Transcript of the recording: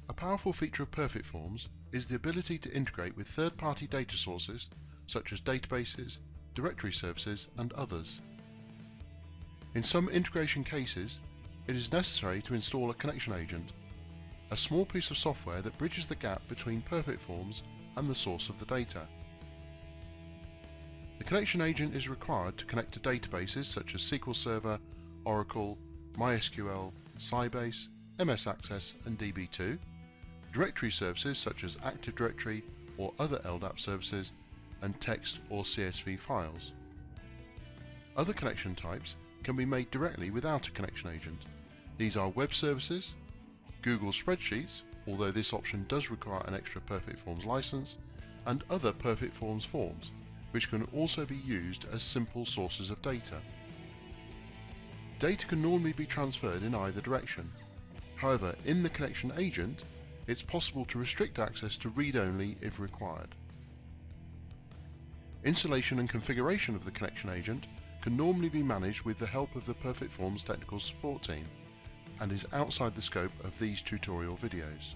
A powerful feature of PerfectForms is the ability to integrate with third-party data sources such as databases, directory services and others. In some integration cases, it is necessary to install a connection agent, a small piece of software that bridges the gap between PerfectForms and the source of the data. The connection agent is required to connect to databases such as SQL Server, Oracle, MySQL, Sybase, MS Access and DB2, directory services such as Active Directory or other LDAP services, and text or CSV files. Other connection types can be made directly without a connection agent. These are web services, Google Spreadsheets, although this option does require an extra PerfectForms license, and other PerfectForms forms, which can also be used as simple sources of data. Data can normally be transferred in either direction. However, in the connection agent, it's possible to restrict access to read-only if required. Installation and configuration of the connection agent can normally be managed with the help of the PerfectForms technical support team and is outside the scope of these tutorial videos.